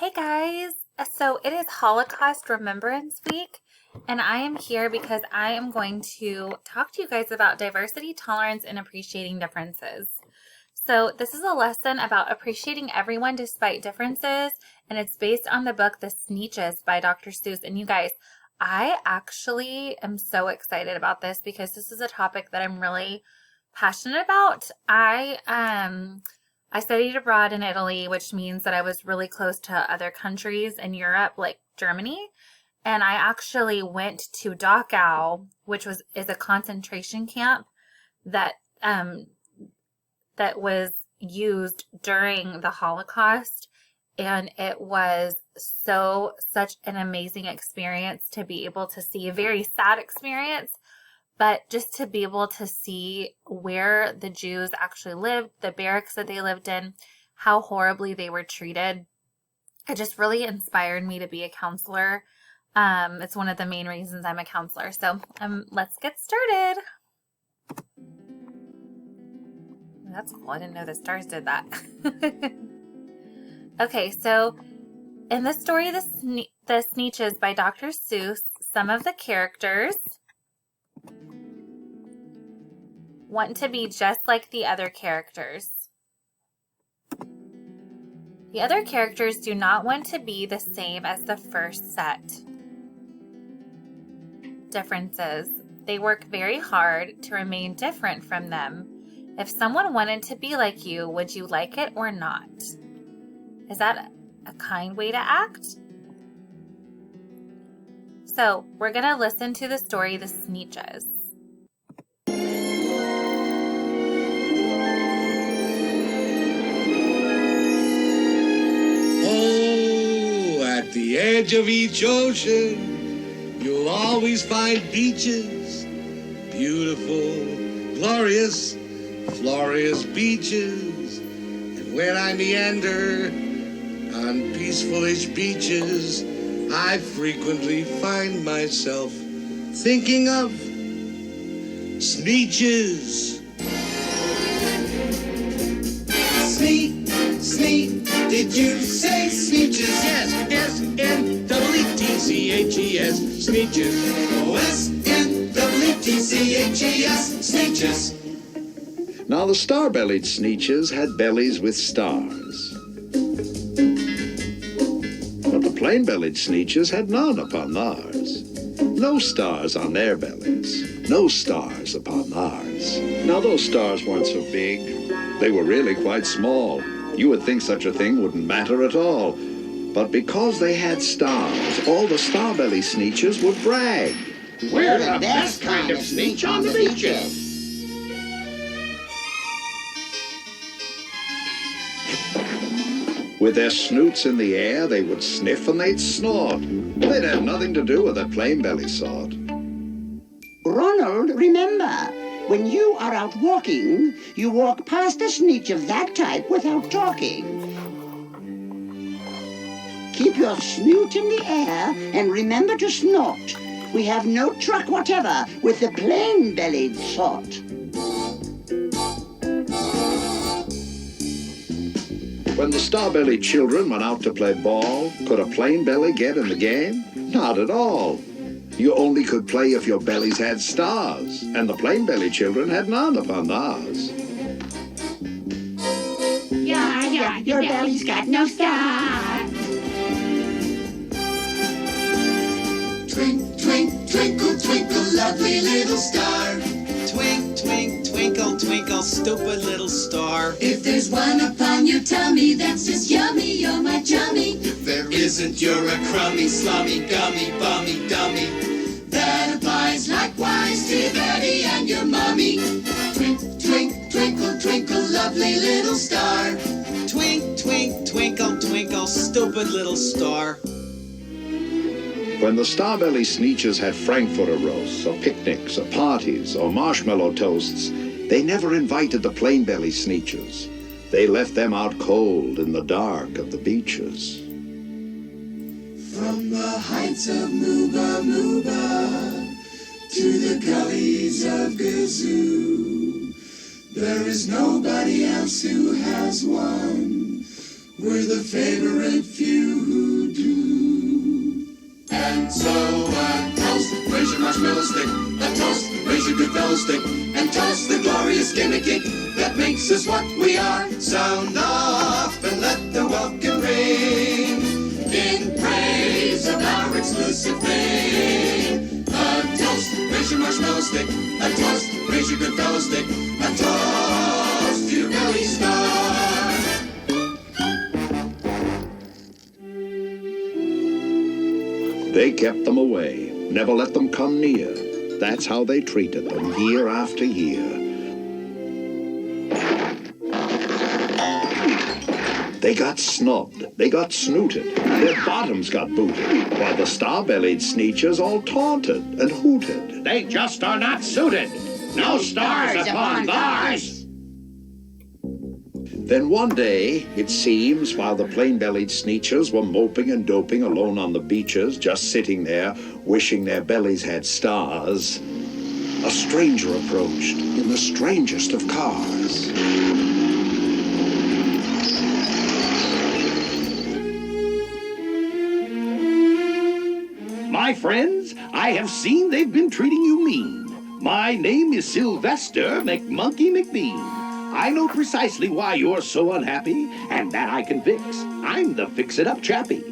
Hey guys! So it is Holocaust Remembrance Week, and I am here because I am going to talk to you guys about diversity, tolerance, and appreciating differences. So this is a lesson about appreciating everyone despite differences, and it's based on the book The Sneetches by Dr. Seuss. And you guys, I actually am so excited about this because this is a topic that I'm really passionate about. I studied abroad in Italy, which means that I was really close to other countries in Europe, like Germany. And I actually went to Dachau, which is a concentration camp that that was used during the Holocaust. And it was such an amazing experience to be able to see, a very sad experience, but just to be able to see where the Jews actually lived, the barracks that they lived in, how horribly they were treated. It just really inspired me to be a counselor. It's one of the main reasons I'm a counselor. So let's get started. That's cool. I didn't know the stars did that. Okay, so in the story, The Sneetches by Dr. Seuss, some of the characters want to be just like the other characters. The other characters do not want to be the same as the first set. Differences. They work very hard to remain different from them. If someone wanted to be like you, would you like it or not? Is that a kind way to act? So, we're going to listen to the story, The Sneetches. At the edge of each ocean, you'll always find beaches, beautiful, glorious, beaches. And when I meander on peaceful-ish beaches, I frequently find myself thinking of Sneetches. Sneet, did you say Sneetches? Yes, S-N-E-E-T-C-H-E-S, Sneetches. Oh, S-N-E-E-T-C-H-E-S, Sneetches. Now the star-bellied Sneetches had bellies with stars. But the plain-bellied Sneetches had none upon theirs. No stars on their bellies, no stars upon theirs. Now those stars weren't so big. They were really quite small. You would think such a thing wouldn't matter at all. But because they had stars, all the star-belly Sneetches would brag. We're the best kind of Sneetch on the beaches. With their snoots in the air, they would sniff and they'd snort. They'd have nothing to do with the plain-belly sort. Ronald, remember, when you are out walking, you walk past a Sneetch of that type without talking. Keep your snoot in the air and remember to snort. We have no truck whatever with the plain-bellied sort. When the star-bellied children went out to play ball, could a plain belly get in the game? Not at all. You only could play if your bellies had stars, and the plain-bellied children had none upon theirs. Yeah, your belly's got no star. Twinkle, twinkle, lovely little star. Twink, twink, twinkle, twinkle, stupid little star. If there's one upon your tummy, that's just yummy, you're my chummy. If there isn't, you're a crummy, slummy, gummy, bummy, dummy. That applies likewise to your daddy and your mommy. Twinkle, twinkle, lovely little star. Twink, twink, twinkle, twinkle, stupid little star. When the star-belly Sneetches had Frankfurter roasts, or picnics, or parties, or marshmallow toasts, they never invited the plain-belly Sneetches. They left them out cold in the dark of the beaches. From the heights of Mooba to the gullies of Gazoo, there is nobody else who has won. We're the favorite few. So a toast, raise your marshmallow stick. A toast, raise your good fellow stick. And toast the glorious gimmicky that makes us what we are. Sound off and let the welkin ring in praise of our exclusive fame. A toast, raise your marshmallow stick. A toast, raise your good fellow stick. A toast to your belly star. They kept them away, never let them come near. That's how they treated them year after year. They got snubbed, they got snooted, their bottoms got booted, while the star-bellied sneetches all taunted and hooted. They just are not suited. No stars upon theirs. Then one day, it seems, while the plain-bellied sneetches were moping and doping alone on the beaches, just sitting there, wishing their bellies had stars, a stranger approached in the strangest of cars. My friends, I have seen they've been treating you mean. My name is Sylvester McMonkey McBean. I know precisely why you're so unhappy, and that I can fix. I'm the fix-it-up chappie.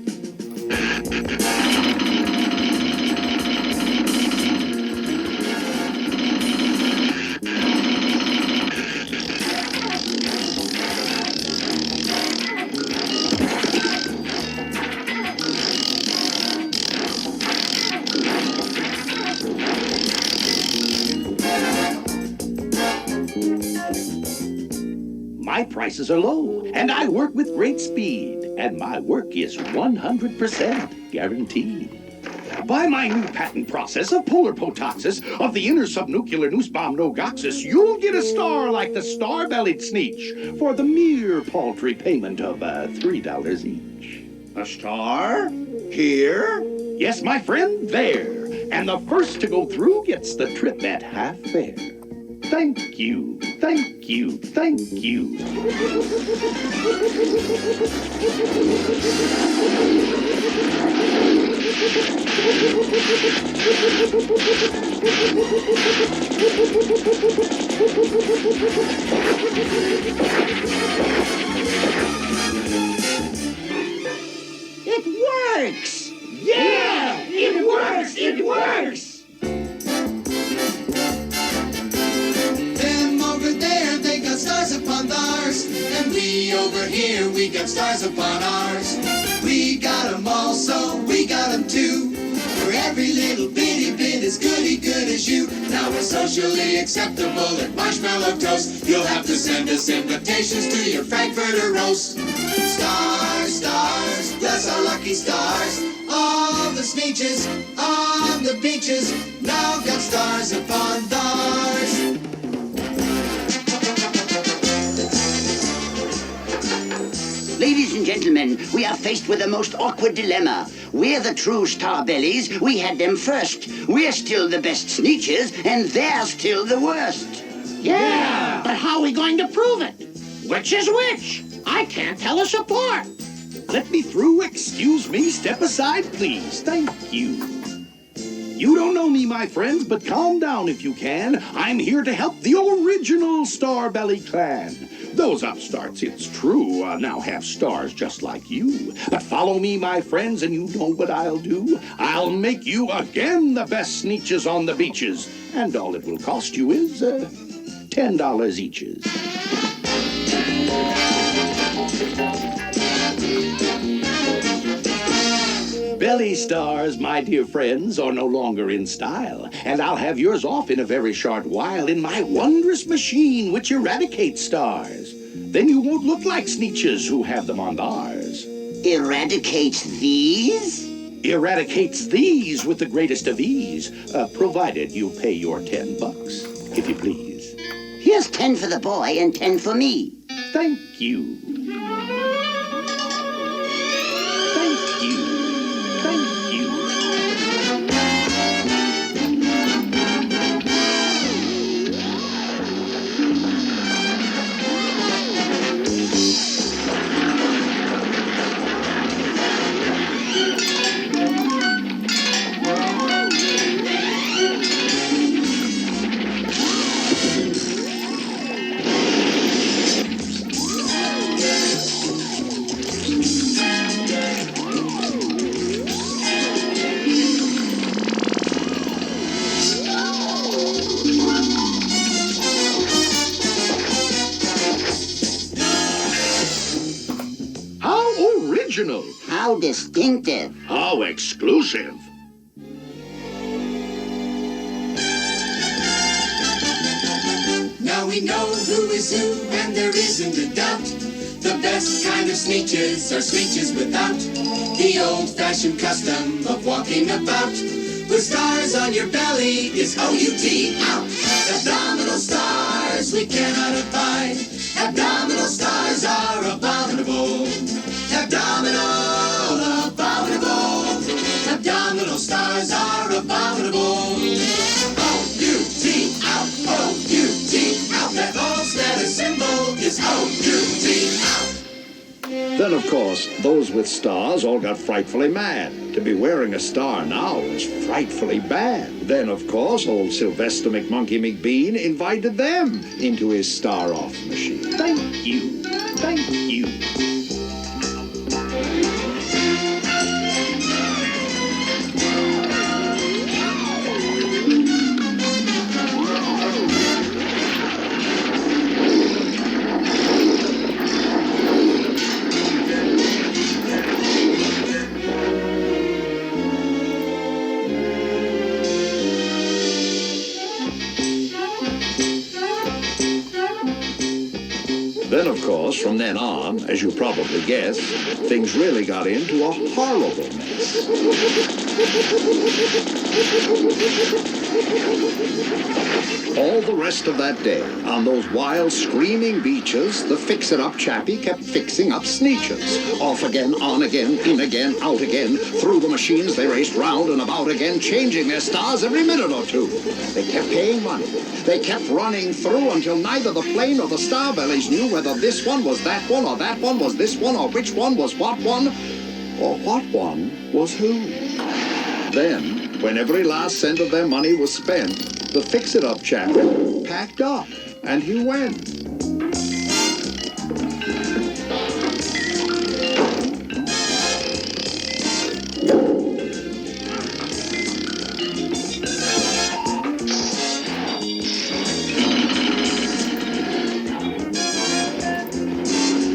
My prices are low, and I work with great speed, and my work is 100% guaranteed. By my new patent process of polar potoxis of the inner subnuclear noosebomb nogoxis, you'll get a star like the star-bellied sneetch for the mere paltry payment of $3 each. A star? Here? Yes, my friend, there. And the first to go through gets the trip at half fare. Thank you, thank you, thank you. It works! Yeah, it works, it works! Them over there, they got stars upon theirs. And we over here, we got stars upon ours. We got 'em all, so we got 'em too. For every little bitty bit as goody good as you. Now we're socially acceptable at Marshmallow Toast. You'll have to send us invitations to your Frankfurter roast. Stars, stars, bless our lucky stars. All the sneetches on the beaches now got stars upon theirs. Ladies and gentlemen, we are faced with a most awkward dilemma. We're the true star-bellies. We had them first. We're still the best sneetches, and they're still the worst. Yeah, but how are we going to prove it? Which is which? I can't tell us apart. Let me through. Excuse me. Step aside, please. Thank you. You don't know me, my friends, but calm down if you can. I'm here to help the original Star-Belly clan. Those upstarts, it's true, now have stars just like you. But follow me, my friends, and you know what I'll do. I'll make you again the best sneetches on the beaches. And all it will cost you is $10 eaches. Belly stars, my dear friends, are no longer in style, and I'll have yours off in a very short while in my wondrous machine which eradicates stars. Then you won't look like sneetches who have them on theirs. Eradicates these? Eradicates these with the greatest of ease, provided you pay your $10, if you please. Here's 10 for the boy and 10 for me. Thank you. Thank you. Thank you. How distinctive. How exclusive. Now we know who is who, and there isn't a doubt. The best kind of sneeches are sneeches without the old-fashioned custom of walking about with stars on your belly is O-U-T, out. Abdominal stars we cannot abide. Abdominal stars are abominable. Abdominal, abominable. Abdominal stars are abominable. O-U-T, out. O-U-T, out. That all status symbol is O-U-T, out. Then, of course, those with stars all got frightfully mad. To be wearing a star now was frightfully bad. Then, of course, old Sylvester McMonkey McBean invited them into his star-off machine. Thank you. Thank you. Then, of course, from then on, as you probably guessed, things really got into a horrible mess. All the rest of that day, on those wild, screaming beaches, the fix-it-up chappie kept fixing up sneeches. Off again, on again, in again, out again. Through the machines, they raced round and about again, changing their stars every minute or two. They kept paying money. They kept running through until neither the plane or the star bellies knew whether this one was that one, or that one was this one, or which one was what one, or what one was who. Then, when every last cent of their money was spent, the fix-it-up chappie packed up, and he went.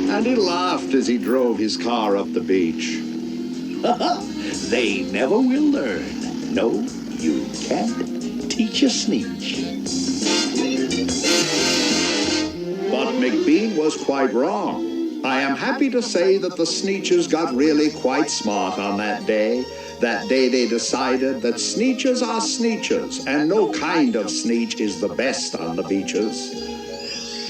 And he laughed as he drove his car up the beach. They never will learn. No, you can't teach a sneetch. But McBean was quite wrong. I am happy to say that the sneetches got really quite smart on that day. That day they decided that sneetches are sneetches, and no kind of sneetch is the best on the beaches.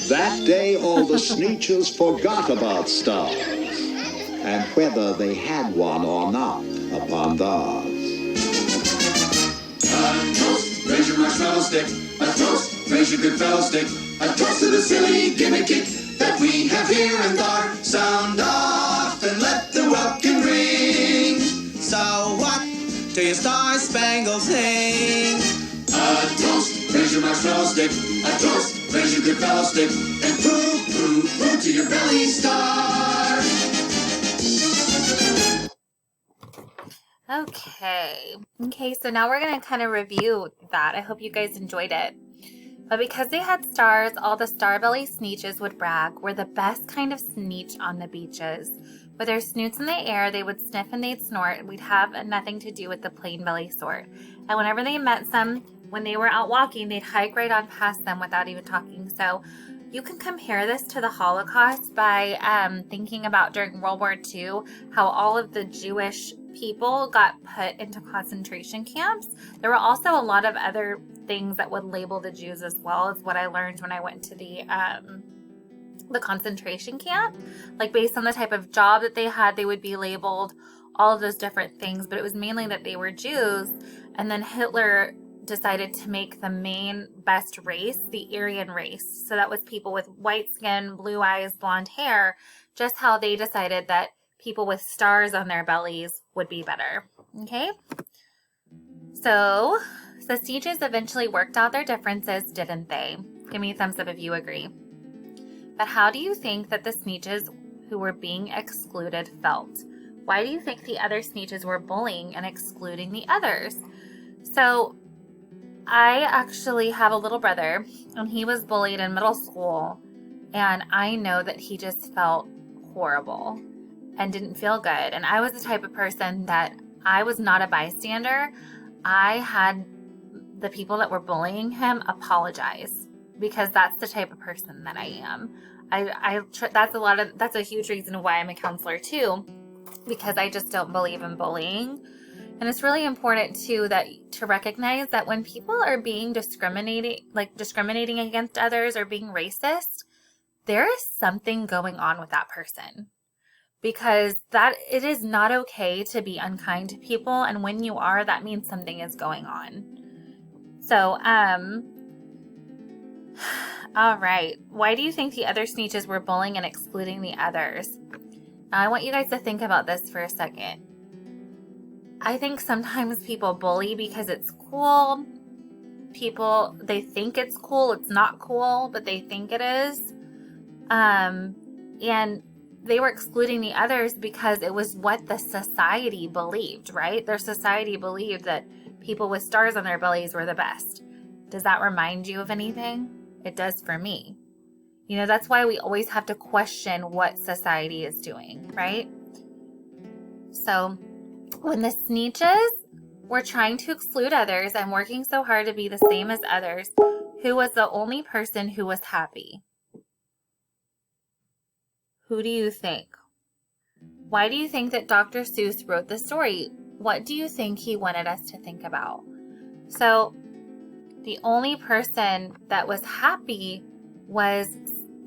That day all the sneetches forgot about stars, and whether they had one or not upon theirs. A toast, raise your marshmallow stick. A toast, raise your good fellow stick. A toast to the silly gimmicky that we have here and there. Sound off and let the welkin ring. So what do your star-spangled sing? A toast, raise your marshmallow stick. A toast, raise your good fellow stick. And poo, poo, poo to your belly star. Okay, so now we're going to kind of review that. I hope you guys enjoyed it. But because they had stars, all the star belly sneetches would brag we're the best kind of sneetch on the beaches. With their snoots in the air, they would sniff and they'd snort, and we'd have nothing to do with the plain belly sort. And whenever they met some, when they were out walking, they'd hike right on past them without even talking. So you can compare this to the Holocaust by thinking about during World War II, how all of the Jewish people got put into concentration camps. There were also a lot of other things that would label the Jews as well, as what I learned when I went to the concentration camp. Like based on the type of job that they had, they would be labeled all of those different things, but it was mainly that they were Jews. And then Hitler decided to make the main best race the Aryan race. So that was people with white skin, blue eyes, blonde hair, just how they decided that people with stars on their bellies would be better. Okay? So the sieges eventually worked out their differences, didn't they? Give me a thumbs up if you agree. But how do you think that the sneetches who were being excluded felt? Why do you think the other sneetches were bullying and excluding the others? So I actually have a little brother, and he was bullied in middle school, and I know that he just felt horrible. and didn't feel good. And I was the type of person that I was not a bystander. I had the people that were bullying him apologize, because that's the type of person that I am. That's a huge reason why I'm a counselor too, because I just don't believe in bullying. And it's really important too to recognize that when people are being discriminating against others or being racist, there is something going on with that person, because it is not okay to be unkind to people. And when you are, that means something is going on. So, all right. Why do you think the other Sneetches were bullying and excluding the others? Now, I want you guys to think about this for a second. I think sometimes people bully because it's cool. They think it's cool. It's not cool, but they think it is. And they were excluding the others because it was what the society believed, right? Their society believed that people with stars on their bellies were the best. Does that remind you of anything? It does for me. You know, that's why we always have to question what society is doing, right? So when the Sneetches were trying to exclude others and working so hard to be the same as others, who was the only person who was happy? Who do you think? Why do you think that Dr. Seuss wrote the story? What do you think he wanted us to think about? So the only person that was happy was,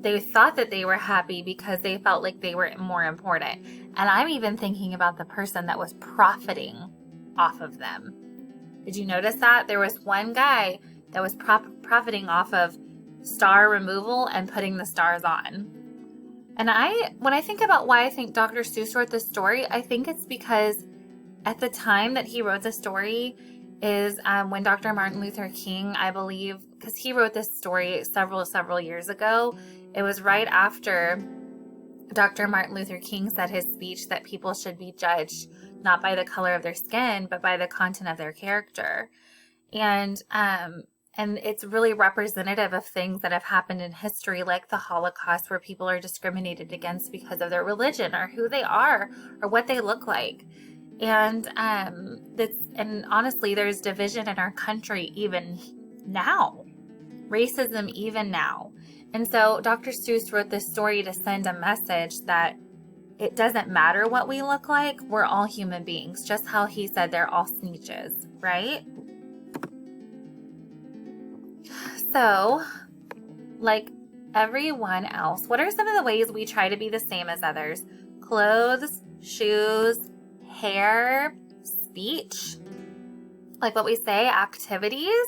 they thought that they were happy because they felt like they were more important. And I'm even thinking about the person that was profiting off of them. Did you notice that? There was one guy that was profiting off of star removal and putting the stars on. And when I think about why I think Dr. Seuss wrote this story, I think it's because at the time that he wrote the story is when Dr. Martin Luther King, I believe, because he wrote this story several years ago. It was right after Dr. Martin Luther King said his speech that people should be judged not by the color of their skin, but by the content of their character. And it's really representative of things that have happened in history, like the Holocaust, where people are discriminated against because of their religion or who they are or what they look like. And honestly, there's division in our country even now, racism even now. And so Dr. Seuss wrote this story to send a message that it doesn't matter what we look like. We're all human beings, just how he said they're all Sneetches, right? So, like everyone else, what are some of the ways we try to be the same as others? Clothes, shoes, hair, speech, like what we say, activities,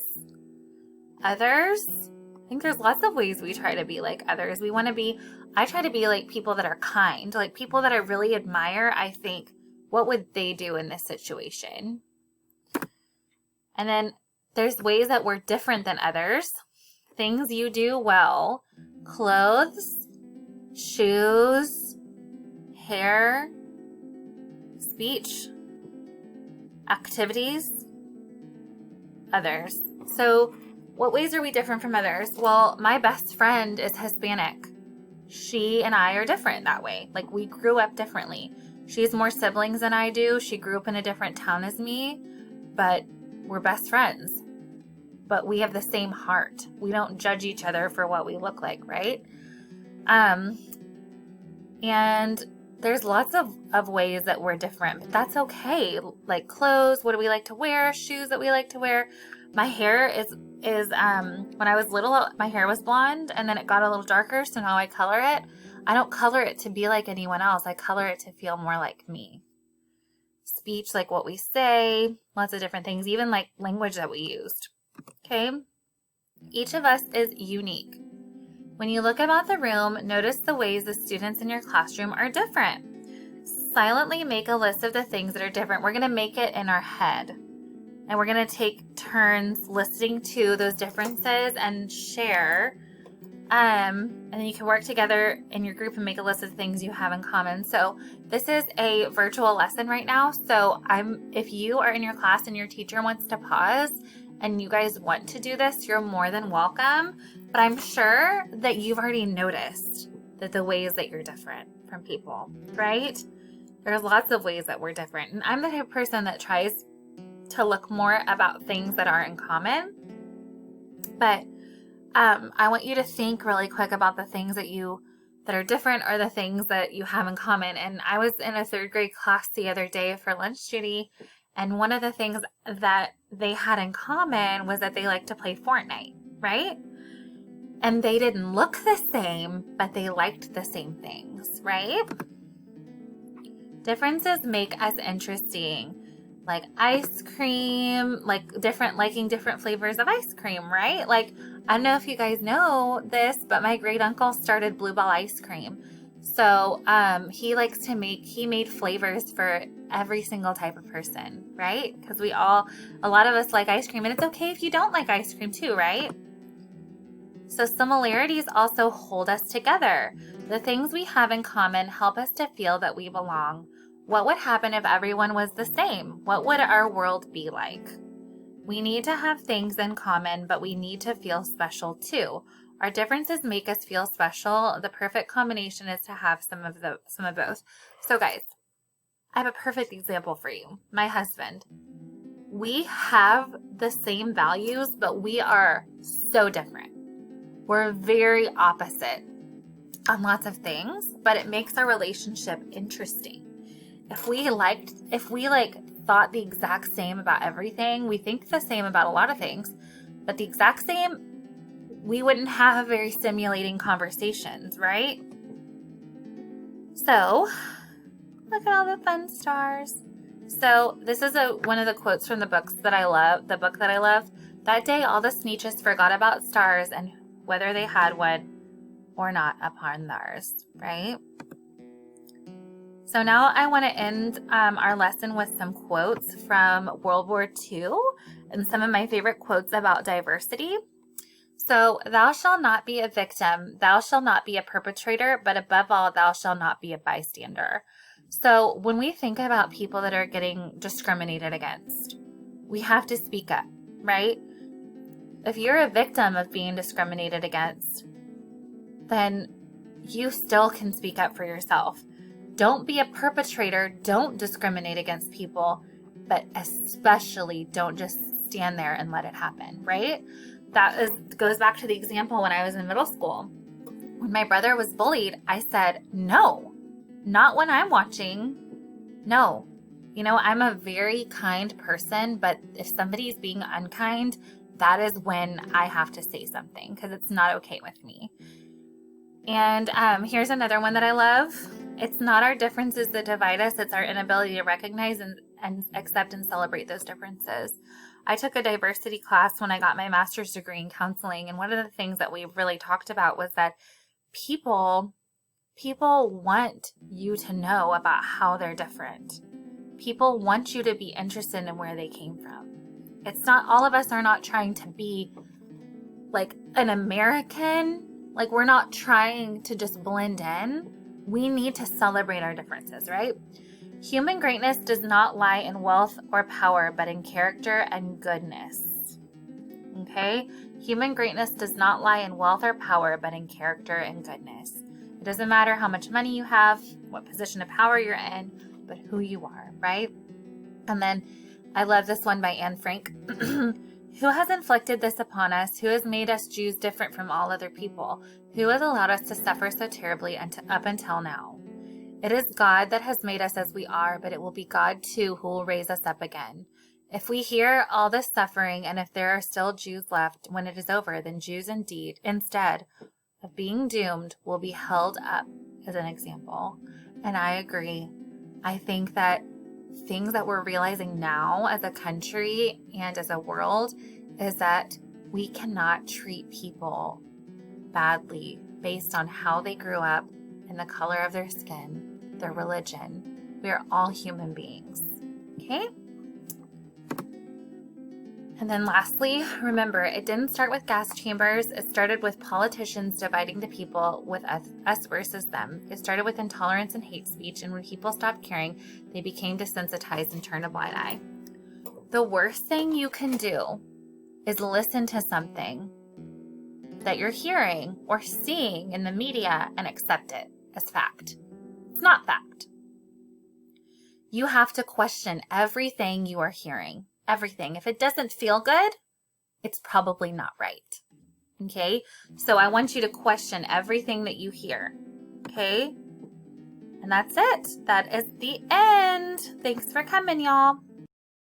others. I think there's lots of ways we try to be like others. I try to be like people that are kind, like people that I really admire. I think, what would they do in this situation? And then there's ways that we're different than others. Things you do well: clothes, shoes, hair, speech, activities, others. So what ways are we different from others? Well, my best friend is Hispanic. She and I are different that way. Like, we grew up differently. She has more siblings than I do. She grew up in a different town as me, but we're best friends. But we have the same heart. We don't judge each other for what we look like, right? And there's lots of ways that we're different, but that's okay. Like clothes, what do we like to wear? Shoes that we like to wear. My hair is when I was little, my hair was blonde, and then it got a little darker, so now I color it. I don't color it to be like anyone else. I color it to feel more like me. Speech, like what we say, lots of different things, even like language that we used. Okay? Each of us is unique. When you look about the room, notice the ways the students in your classroom are different. Silently make a list of the things that are different. We're going to make it in our head. And we're going to take turns listening to those differences and share. And then you can work together in your group and make a list of things you have in common. So this is a virtual lesson right now. So if you are in your class and your teacher wants to pause and you guys want to do this, you're more than welcome. But I'm sure that you've already noticed that the ways that you're different from people, right? There's lots of ways that we're different. And I'm the type of person that tries to look more about things that are in common. But I want you to think really quick about the things that are different or the things that you have in common. And I was in a 3rd grade class the other day for lunch duty, and one of the things that they had in common was that they like to play Fortnite, right? And they didn't look the same, but they liked the same things, right? Differences make us interesting. Like ice cream, liking different flavors of ice cream, right? Like, I don't know if you guys know this, but my great uncle started Blue Ball ice cream. So he made flavors for every single type of person, right? Because a lot of us like ice cream, and it's okay if you don't like ice cream too, right? So similarities also hold us together. The things we have in common help us to feel that we belong. What would happen if everyone was the same? What would our world be like? We need to have things in common, but we need to feel special too. Our differences make us feel special. The perfect combination is to have some of both. So guys, I have a perfect example for you. My husband. We have the same values, but we are so different. We're very opposite on lots of things, but it makes our relationship interesting. If we thought the exact same about everything, we think the same about a lot of things, but the exact same, we wouldn't have very stimulating conversations, right? So, look at all the fun stars. So, this is one of the quotes from the book that I love. That day, all the Sneetches forgot about stars and whether they had one or not upon theirs, right? So now I want to end our lesson with some quotes from World War II and some of my favorite quotes about diversity. So, thou shalt not be a victim, thou shalt not be a perpetrator, but above all, thou shalt not be a bystander. So when we think about people that are getting discriminated against, we have to speak up, right? If you're a victim of being discriminated against, then you still can speak up for yourself. Don't be a perpetrator. Don't discriminate against people, but especially don't just stand there and let it happen, right? Goes back to the example when I was in middle school. When my brother was bullied, I said, no, not when I'm watching. No. I'm a very kind person, but if somebody's being unkind, that is when I have to say something because it's not okay with me. And here's another one that I love. It's not our differences that divide us. It's our inability to recognize and accept and celebrate those differences. I took a diversity class when I got my master's degree in counseling. And one of the things that we really talked about was that people want you to know about how they're different. People want you to be interested in where they came from. It's not, all of us are not trying to be like an American. Like, we're not trying to just blend in. We need to celebrate our differences, right? Human greatness does not lie in wealth or power, but in character and goodness. Okay? Human greatness does not lie in wealth or power, but in character and goodness. It doesn't matter how much money you have, what position of power you're in, but who you are, right? And then I love this one by Anne Frank. Who has inflicted this upon us? Who has made us Jews different from all other people? Who has allowed us to suffer so terribly up until now? It is God that has made us as we are, but it will be God too who will raise us up again. If we hear all this suffering, and if there are still Jews left when it is over, then Jews indeed, instead of being doomed, will be held up as an example. And I agree. I think that things that we're realizing now as a country and as a world is that we cannot treat people badly based on how they grew up and the color of their skin, their religion. We are all human beings. Okay? And then lastly, remember, it didn't start with gas chambers. It started with politicians dividing the people with us versus them. It started with intolerance and hate speech, and when people stopped caring, they became desensitized and turned a blind eye. The worst thing you can do is listen to something that you're hearing or seeing in the media and accept it as fact. It's not fact. You have to question everything you are hearing. Everything. If it doesn't feel good, it's probably not right. Okay? So I want you to question everything that you hear. Okay? And that's it. That is the end. Thanks for coming, y'all.